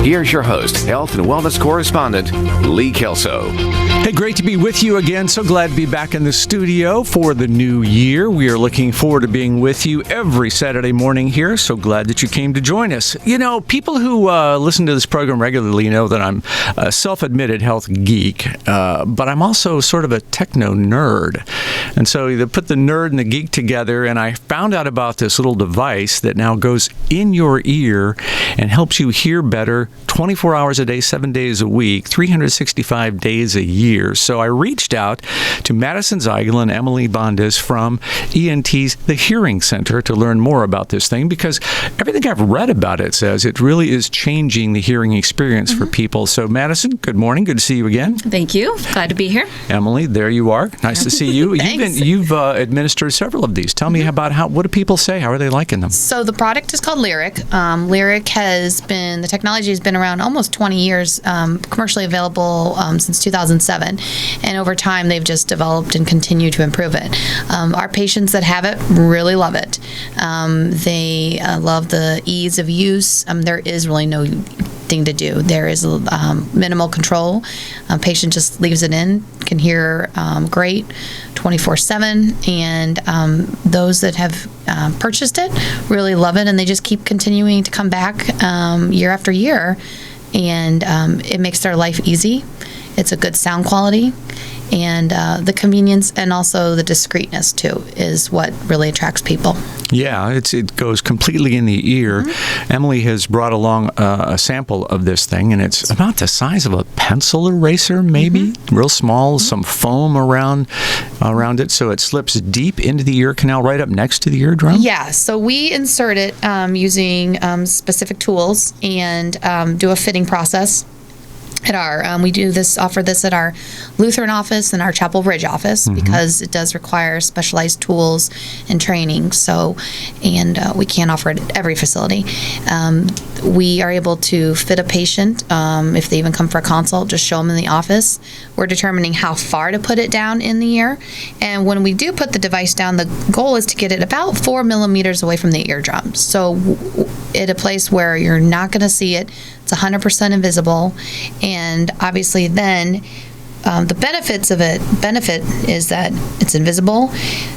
here's your host, health and wellness correspondent, Lee Kelso. Hey, great to be with you again. So glad to be back in the studio for the new year. We are looking forward to being with you every Saturday morning here. So glad that you came to join us. You know, people who listen to this program regularly know that I'm a self-admitted health geek, but I'm also sort of a techno nerd. And so you put the nerd and the geek together, and I found out about this little device that now goes in your ear and helps you hear better 24 hours a day, 7 days a week, 365 days a year. So I reached out to Madison, Ziegel, and Emily Bondus from ENT's The Hearing Center to learn more about this thing, because everything I've read about it says it really is changing the hearing experience for people. So Madison, good morning. Good to see you again. Thank you. Glad to be here. Emily, there you are. Nice to see you. You've administered several of these. Tell me about what do people say? How are they liking them? So the product is called Lyric. Lyric the technology has been around almost 20 years, commercially available since 2007. And over time, they've just developed and continue to improve it. Our patients that have it really love it. They love the ease of use. There is really no thing to do. There is minimal control. Patient just leaves it in, can hear great 24/7, and those that have purchased it really love it, and they just keep continuing to come back year after year, and it makes their life easy. It's a good sound quality, and the convenience and also the discreetness too is what really attracts people. Yeah, it goes completely in the ear. Mm-hmm. Emily has brought along a sample of this thing, and it's about the size of a pencil eraser, maybe, real small, some foam around it, so it slips deep into the ear canal right up next to the eardrum? Yeah, so we insert it using specific tools and do a fitting process. We offer this at our Lutheran office and our Chapel Ridge office, because it does require specialized tools and training. So, we can't offer it at every facility. We are able to fit a patient if they even come for a consult. Just show them in the office. We're determining how far to put it down in the ear, and when we do put the device down, the goal is to get it about 4 millimeters away from the eardrum. So, at a place where you're not going to see it. It's 100% invisible, and obviously then the benefit is that it's invisible,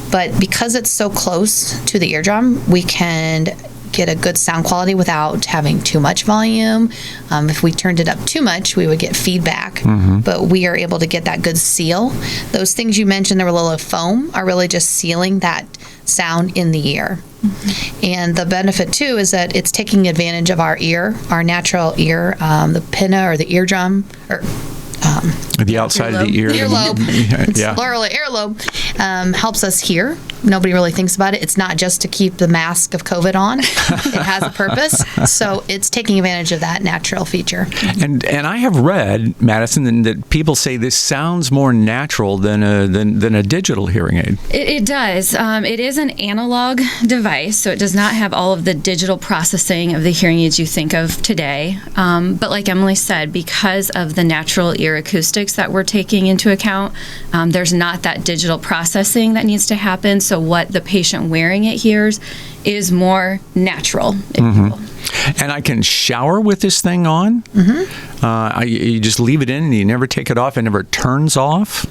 but because it's so close to the eardrum, we can get a good sound quality without having too much volume. If we turned it up too much, we would get feedback, but we are able to get that good seal. Those things you mentioned, there were a little foam, are really just sealing that sound in the ear. And the benefit too is that it's taking advantage of our ear, our natural ear, the pinna or the eardrum, or the outside of the ear. Earlobe. It's plural, earlobe. Helps us hear. Nobody really thinks about it. It's not just to keep the mask of COVID on. It has a purpose. So it's taking advantage of that natural feature. And I have read, Madison, that people say this sounds more natural than a digital hearing aid. It does. It is an analog device, so it does not have all of the digital processing of the hearing aids you think of today. But like Emily said, because of the natural ear acoustics that we're taking into account, there's not that digital processing that needs to happen. So what the patient wearing it hears is more natural, if you will. And I can shower with this thing on? You just leave it in and you never take it off? It never turns off?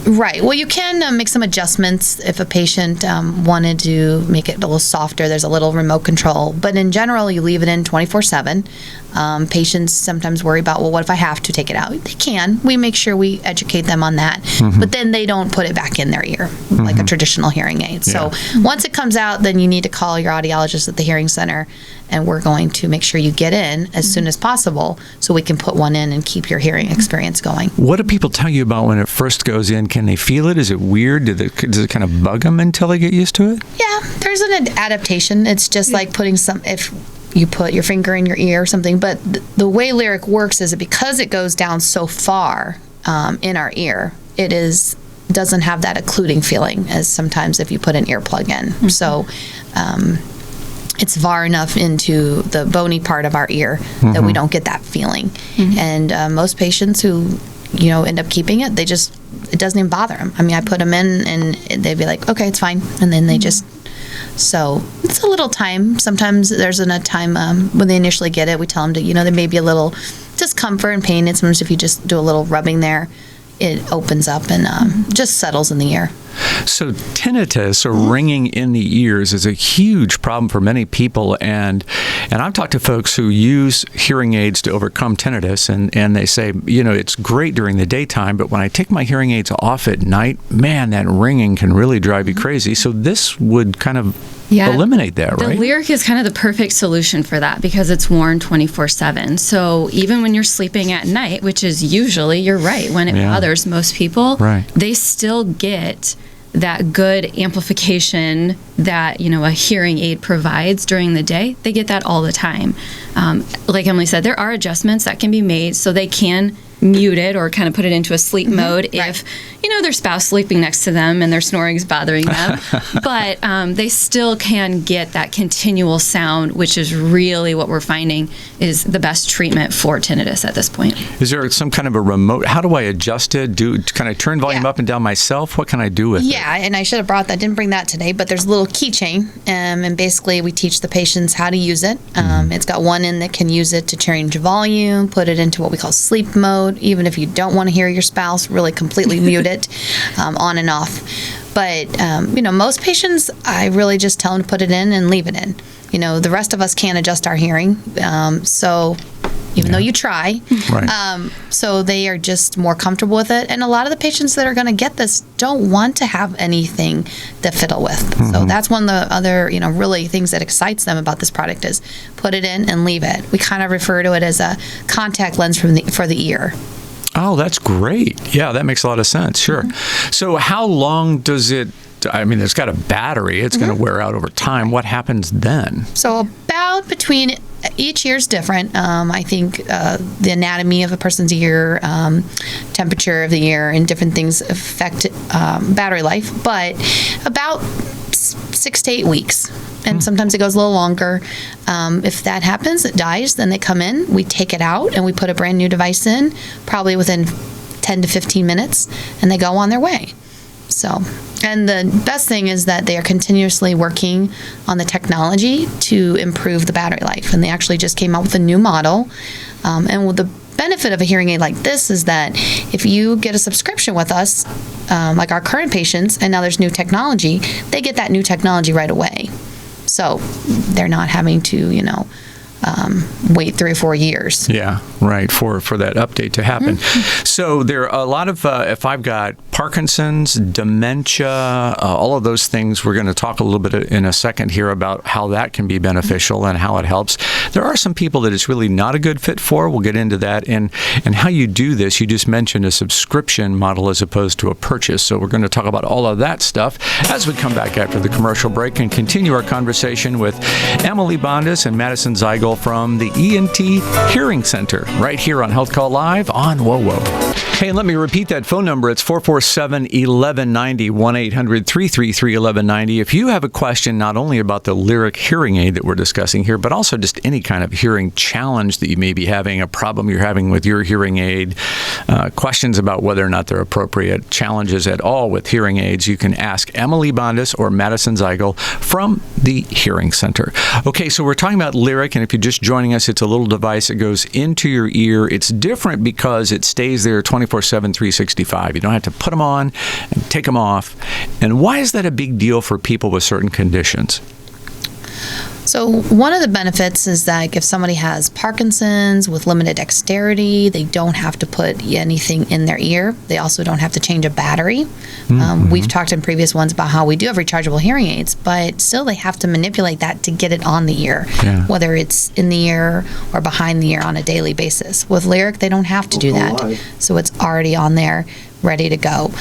Right. Well, you can make some adjustments if a patient wanted to make it a little softer. There's a little remote control. But in general, you leave it in 24/7. Patients sometimes worry about, well, what if I have to take it out? They can. We make sure we educate them on that. But then they don't put it back in their ear like a traditional hearing aid. So once it comes out, then you need to call your audiologist at the hearing center, and we're going to make sure you get in as soon as possible so we can put one in and keep your hearing experience going. What do people tell you about when it first goes in? Can they feel it? Is it weird? Does it kind of bug them until they get used to it? Yeah, there's an adaptation. It's just like putting if you put your finger in your ear or something. But the way Lyric works is that because it goes down so far in our ear, it doesn't have that occluding feeling as sometimes if you put an earplug in. So it's far enough into the bony part of our ear that we don't get that feeling. And most patients who end up keeping it, it doesn't even bother them. I mean, I put them in and they'd be like, okay, it's fine. And then they just, so It's a little time. Sometimes there's a time when they initially get it, we tell them to, there may be a little discomfort and pain. And sometimes if you just do a little rubbing there, it opens up and just settles in the ear. So tinnitus, or ringing in the ears, is a huge problem for many people, and I've talked to folks who use hearing aids to overcome tinnitus, and they say, it's great during the daytime, but when I take my hearing aids off at night, man, that ringing can really drive you crazy. So this would kind of eliminate that, right? The Lyric is kind of the perfect solution for that because it's worn 24/7. So even when you're sleeping at night, which is usually, you're right, when it bothers most people, they still get that good amplification that, a hearing aid provides during the day. They get that all the time. Like Emily said, there are adjustments that can be made so they can mute it or kind of put it into a sleep mode if, their spouse sleeping next to them and their snoring is bothering them. But they still can get that continual sound, which is really what we're finding is the best treatment for tinnitus at this point. Is there some kind of a remote? How do I adjust it? Can I turn volume up and down myself? What can I do with it? Yeah, and I should have brought that. Didn't bring that today, but there's a little keychain, and basically we teach the patients how to use it. It's got one in that can use it to change volume, put it into what we call sleep mode, even if you don't want to hear your spouse, really completely mute it. On and off. But, most patients, I really just tell them to put it in and leave it in. The rest of us can't adjust our hearing. So even though you try. So they are just more comfortable with it. And a lot of the patients that are going to get this don't want to have anything to fiddle with. So that's one of the other, really things that excites them about this product is put it in and leave it. We kind of refer to it as a contact lens for the ear. Oh, that's great. Yeah, that makes a lot of sense. Sure. So how long does it, it's got a battery. It's going to wear out over time. What happens then? So about between, each ear is different. I think the anatomy of a person's ear, temperature of the ear, and different things affect battery life. But about 6 to 8 weeks. And sometimes it goes a little longer. If that happens, it dies, then they come in, we take it out, and we put a brand new device in, probably within 10 to 15 minutes, and they go on their way. So, and the best thing is that they are continuously working on the technology to improve the battery life. And they actually just came out with a new model. And with the benefit of a hearing aid like this is that if you get a subscription with us, like our current patients, and now there's new technology, they get that new technology right away. So they're not having to, wait 3 or 4 years. Yeah, right, for that update to happen. So there are a lot of, if I've got Parkinson's, dementia, all of those things, we're going to talk a little bit in a second here about how that can be beneficial and how it helps. There are some people that it's really not a good fit for. We'll get into that. And how you do this, you just mentioned a subscription model as opposed to a purchase. So we're going to talk about all of that stuff as we come back after the commercial break and continue our conversation with Emily Bondus and Madison Ziegel from the ENT Hearing Center right here on HealthCall Live on WOWO. Hey, and let me repeat that phone number. It's 447-1190, 1-800-333-1190. If you have a question not only about the Lyric hearing aid that we're discussing here, but also just any kind of hearing challenge that you may be having, a problem you're having with your hearing aid, questions about whether or not they're appropriate, challenges at all with hearing aids, you can ask Emily Bondus or Madison Ziegel from the Hearing Center. Okay, so we're talking about Lyric, and if you're just joining us, it's a little device that goes into your ear. It's different because it stays there 24/7, 365. You don't have to put them on and take them off. And why is that a big deal for people with certain conditions? So one of the benefits is that if somebody has Parkinson's with limited dexterity, they don't have to put anything in their ear. They also don't have to change a battery. We've talked in previous ones about how we do have rechargeable hearing aids, but still they have to manipulate that to get it on the ear, whether it's in the ear or behind the ear on a daily basis. With Lyric, they don't have to do that. So it's already on there, ready to go.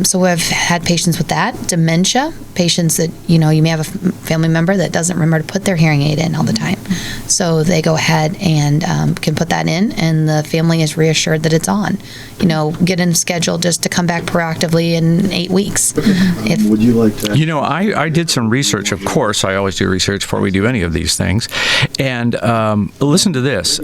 So we've had patients with that, dementia, patients that, you may have a family member that doesn't remember to put their hearing aid in all the time. So they go ahead and can put that in, and the family is reassured that it's on. Get in scheduled just to come back proactively in 8 weeks. Would you like to? I did some research. Of course, I always do research before we do any of these things. And listen to this.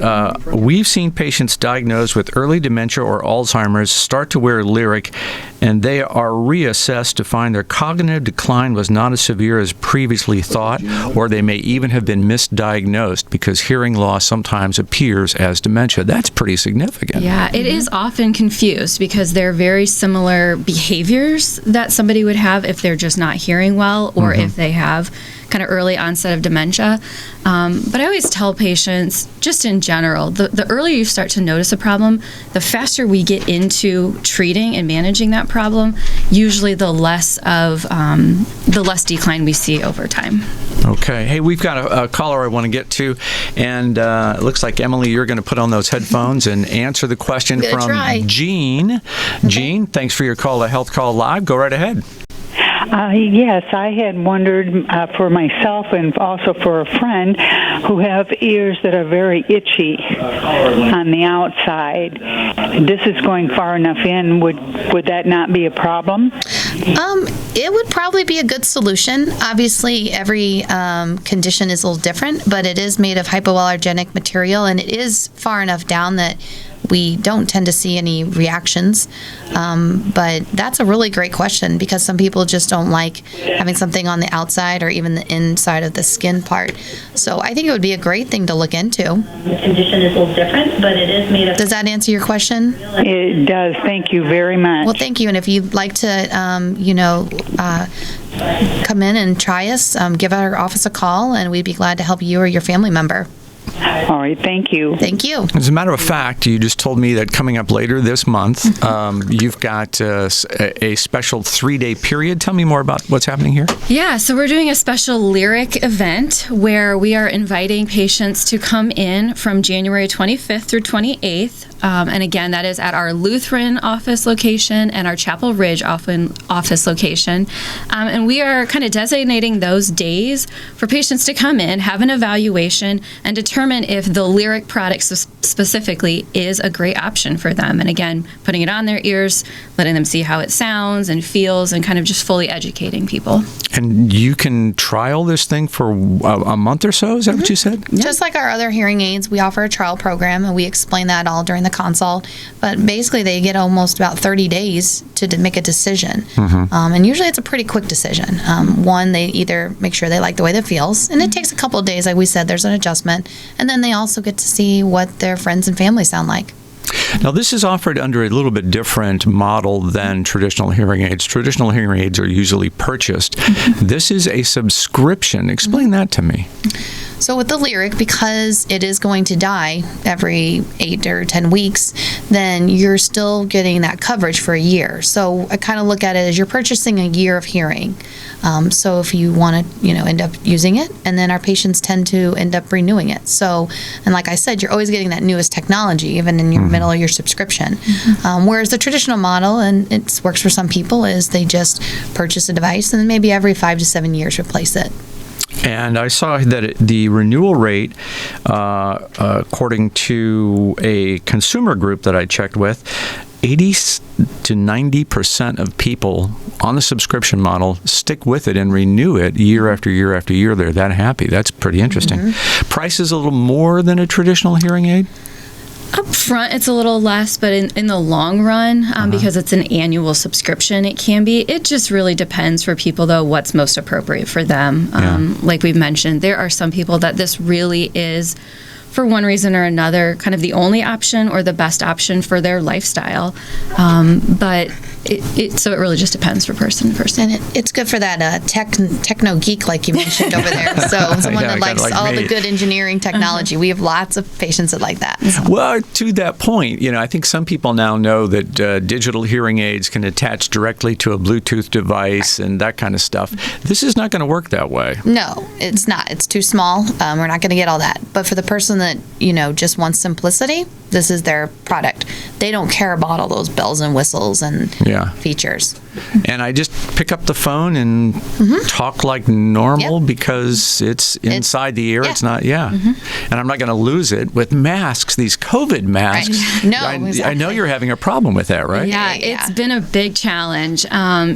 We've seen patients diagnosed with early dementia or Alzheimer's start to wear Lyric, and they are reassessed to find their cognitive decline was not as severe as previously thought, or they may even have been misdiagnosed because hearing loss sometimes appears as dementia. That's pretty significant. Yeah, it is often confused because they're very similar behaviors that somebody would have if they're just not hearing well, or if they have kind of early onset of dementia. But I always tell patients, just in general, the earlier you start to notice a problem, the faster we get into treating and managing that problem, usually the less decline we see over time. Okay. Hey, we've got a caller I want to get to, and it looks like, Emily, you're going to put on those headphones and answer the question from Jean. Jean, thanks for your call to HealthCall Live. Go right ahead. Yes, I had wondered for myself and also for a friend who have ears that are very itchy on the outside. This is going far enough in. Would that not be a problem? It would probably be a good solution. Obviously, every condition is a little different, but it is made of hypoallergenic material, and it is far enough down that we don't tend to see any reactions. But that's a really great question, because some people just don't like having something on the outside or even the inside of the skin part. So I think it would be a great thing to look into. The condition is a little different, but it is made of... Does that answer your question? It does. Thank you very much. Well, thank you. And if you'd like to, come in and try us, give our office a call, and we'd be glad to help you or your family member. All right, thank you. Thank you. As a matter of fact, you just told me that coming up later this month, you've got a special 3-day period. Tell me more about what's happening here. Yeah, so we're doing a special Lyric event where we are inviting patients to come in from January 25th through 28th. And again, that is at our Lutheran office location and our Chapel Ridge office location. And we are kind of designating those days for patients to come in, have an evaluation, and determine if the Lyric product specifically is a great option for them. And again, putting it on their ears, letting them see how it sounds and feels, and kind of just fully educating people. And you can trial this thing for a month or so? Is that what you said? Yeah. Just like our other hearing aids, we offer a trial program, and we explain that all during the consult. But basically, they get almost about 30 days to make a decision. And usually it's a pretty quick decision. One, they either make sure they like the way that feels, and it takes a couple of days. Like we said, there's an adjustment. And then they also get to see what their friends and family sound like. Now, this is offered under a little bit different model than traditional hearing aids. Traditional hearing aids are usually purchased. This is a subscription. Explain that to me. So with the Lyric, because it is going to die every 8 or 10 weeks, then you're still getting that coverage for a year. So I kind of look at it as you're purchasing a year of hearing. So if you want to, end up using it, and then our patients tend to end up renewing it. So, and like I said, you're always getting that newest technology, even in your middle of your subscription. Whereas the traditional model, and it works for some people, is they just purchase a device and then maybe every 5 to 7 years replace it. And I saw that the renewal rate, according to a consumer group that I checked with, 80 to 90% of people on the subscription model stick with it and renew it year after year after year. They're that happy. That's pretty interesting. Price is a little more than a traditional hearing aid? Up front, it's a little less, but in the long run, because it's an annual subscription, it can be. It just really depends for people, though, what's most appropriate for them. Like we've mentioned, there are some people that this really is, for one reason or another, kind of the only option or the best option for their lifestyle. But so it really just depends for person to person. And it's good for that techno geek, like you mentioned over there. So someone that likes all the good engineering technology. We have lots of patients that like that. So. Well, to that point, I think some people now know that digital hearing aids can attach directly to a Bluetooth device and that kind of stuff. This is not going to work that way. No, it's not. It's too small. We're not going to get all that. But for the person that, just wants simplicity, this is their product. They don't care about all those bells and whistles and features. and I just pick up the phone and talk like normal because it's inside the ear. It's not, and I'm not going to lose it with masks, these COVID masks. Right. No, exactly. I know you're having a problem with that, right? Yeah, it's been a big challenge.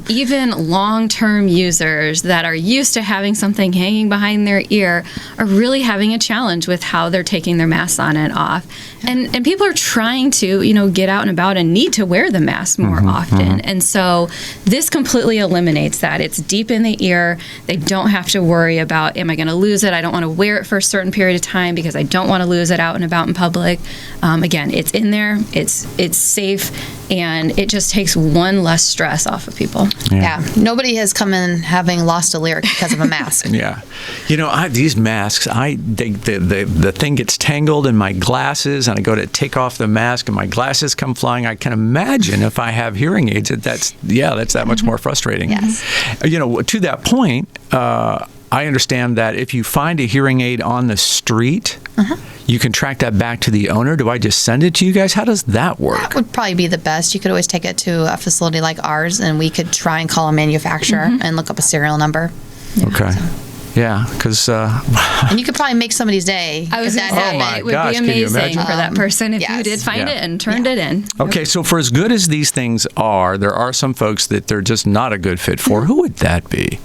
Even long-term users that are used to having something hanging behind their ear are really having a challenge with how they're taking their masks on and off. And people are trying to, get out and about and need to wear the mask more often. And so this completely eliminates that. It's deep in the ear. They don't have to worry about, am I going to lose it? I don't want to wear it for a certain period of time because I don't want to lose it out and about in public. Again, it's in there. It's safe. And it just takes one less stress off of people. Yeah. Nobody has come in having lost a lyric because of a mask. These masks, the thing gets tangled in my glasses, and I go to take off the mask, and my glasses come flying. I can imagine if I have hearing aids, that's that much more frustrating. Yes. To that point, I understand that if you find a hearing aid on the street, you can track that back to the owner. Do I just send it to you guys? How does that work? That would probably be the best. You could always take it to a facility like ours, and we could try and call a manufacturer and look up a serial number. Okay. Yeah, because... and you could probably make somebody's day. I was going to say, it would be amazing for that person if you did find it and turned it in. Okay, so for as good as these things are, there are some folks that they're just not a good fit for. Who would that be?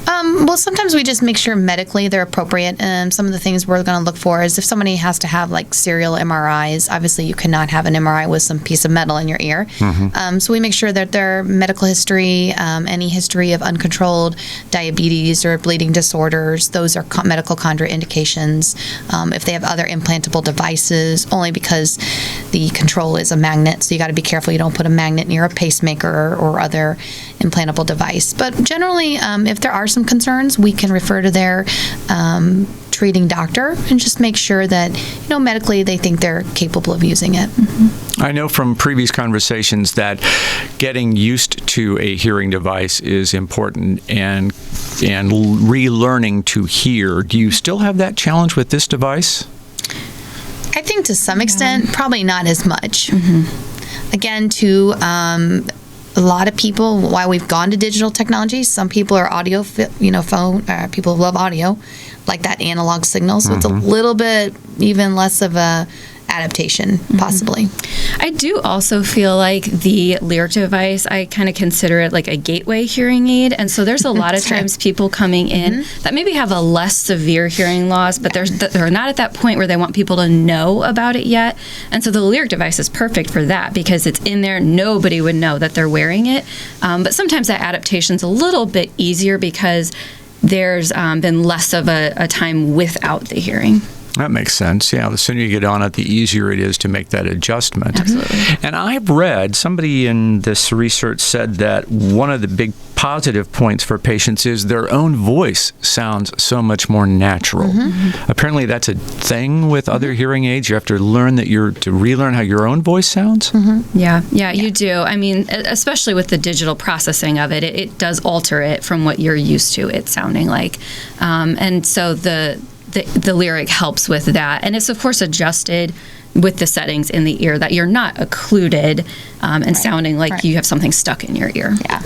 Well, sometimes we just make sure medically they're appropriate. Some of the things we're going to look for is if somebody has to have like serial MRIs, obviously you cannot have an MRI with some piece of metal in your ear. So we make sure that their medical history, any history of uncontrolled diabetes or bleeding disorders, those are medical contraindications. If they have other implantable devices, only because the control is a magnet, so you got to be careful you don't put a magnet near a pacemaker or other implantable device. But generally, if there are some concerns, we can refer to their treating doctor and just make sure that medically they think they're capable of using it. I know from previous conversations that getting used to a hearing device is important and relearning to hear. Do you still have that challenge with this device? I think to some extent, probably not as much. Again, a lot of people, why we've gone to digital technology, some people are audio, phone, people who love audio, like that analog signal. So it's a little bit even less of a adaptation, possibly. I do also feel like the lyric device, I kind of consider it like a gateway hearing aid. And so there's a lot of times people coming in that maybe have a less severe hearing loss, but they're not at that point where they want people to know about it yet. And so the lyric device is perfect for that because it's in there. Nobody would know that they're wearing it. But sometimes that adaptation's a little bit easier because there's been less of a time without the hearing. That makes sense. Yeah, the sooner you get on it, the easier it is to make that adjustment. Absolutely. And I've read, somebody in this research said that one of the big positive points for patients is their own voice sounds so much more natural. Apparently that's a thing with other hearing aids. You have to learn to relearn how your own voice sounds. Yeah, you do. I mean, especially with the digital processing of it, it does alter it from what you're used to it sounding like. And so the lyric helps with that. And it's, of course, adjusted with the settings in the ear that you're not occluded and sounding like you have something stuck in your ear. Yeah.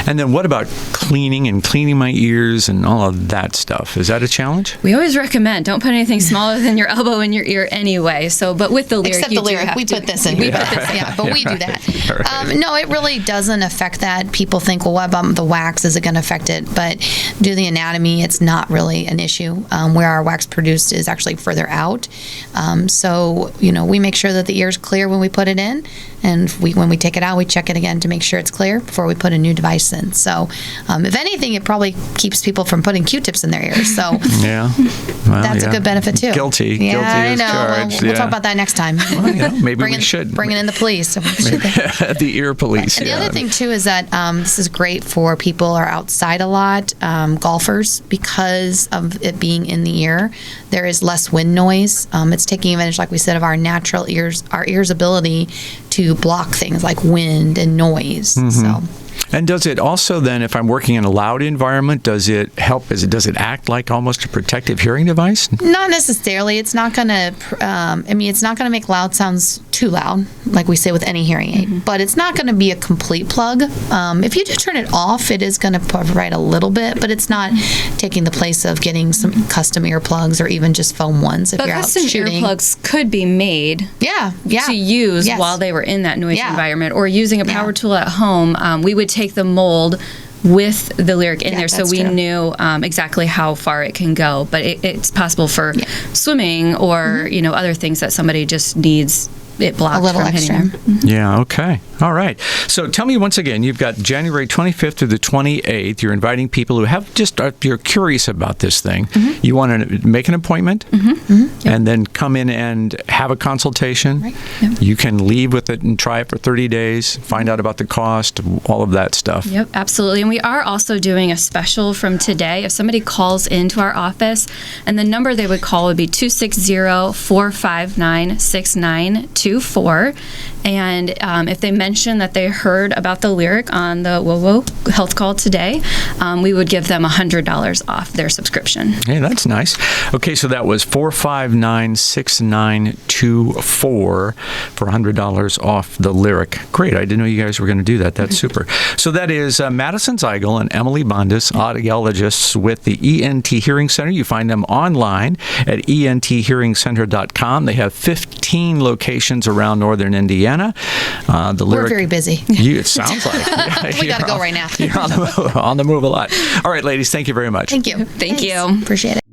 And then what about cleaning my ears and all of that stuff? Is that a challenge? We always recommend don't put anything smaller than your elbow in your ear anyway. So, but with the lyric, except the lyric, we put this in. We put this in. Yeah, but we do that. No, it really doesn't affect that. People think, well, what about the wax? Is it going to affect it? But due to the anatomy, it's not really an issue. Where our wax produced is actually further out. So, we make sure that the ear is clear when we put it in, and when we take it out, we check it again to make sure it's clear before we put a new device in. So, if anything, it probably keeps people from putting Q-tips in their ears. So, that's a good benefit too. Guilty. Yeah, Guilty I as know. charged. We'll talk about that next time. Well, maybe we should. Bringing in the police. The ear police. And the other thing too is that this is great for people who are outside a lot, golfers, because of it being in the ear. There is less wind noise. It's taking advantage, like we said, of our natural ears, our ears' ability to block things like wind and noise. So. And does it also then, if I'm working in a loud environment, does it help? Does it act like almost a protective hearing device? Not necessarily. It's not going to. It's not going to make loud sounds too loud, like we say with any hearing aid, but it's not going to be a complete plug. If you do turn it off, it is going to provide a little bit, but it's not taking the place of getting some custom earplugs or even just foam ones if But you're out custom shooting. earplugs could be made to use Yes. while they were in that noisy Yeah. environment, or using a power Yeah. tool at home. We would take the mold with the lyric in Yeah, there, so that's we true. knew exactly how far it can go. But it's possible for swimming or other things that somebody just needs it blocked A little from extra. hitting them. Yeah, okay. All right. So tell me once again, you've got January 25th through the 28th. You're inviting people who have you're curious about this thing. You want to make an appointment and then come in and have a consultation. Right. You can leave with it and try it for 30 days, find out about the cost, all of that stuff. Yep, absolutely. And we are also doing a special from today. If somebody calls into our office, and the number they would call would be 260-459-6924. And if they mention that they heard about the lyric on the WOWO HealthCall today, we would give them $100 off their subscription. Hey, that's nice. Okay, so that was 459-6924 for $100 off the lyric. Great. I didn't know you guys were going to do that. That's super. So that is Madison Ziegel and Emily Bondus, audiologists with the ENT Hearing Center. You find them online at enthearingcenter.com. They have 15 locations around northern Indiana. We're very busy. It sounds like. We got to go right now. You're on the move a lot. All right, ladies, thank you very much. Thank you. Thank you. Appreciate it.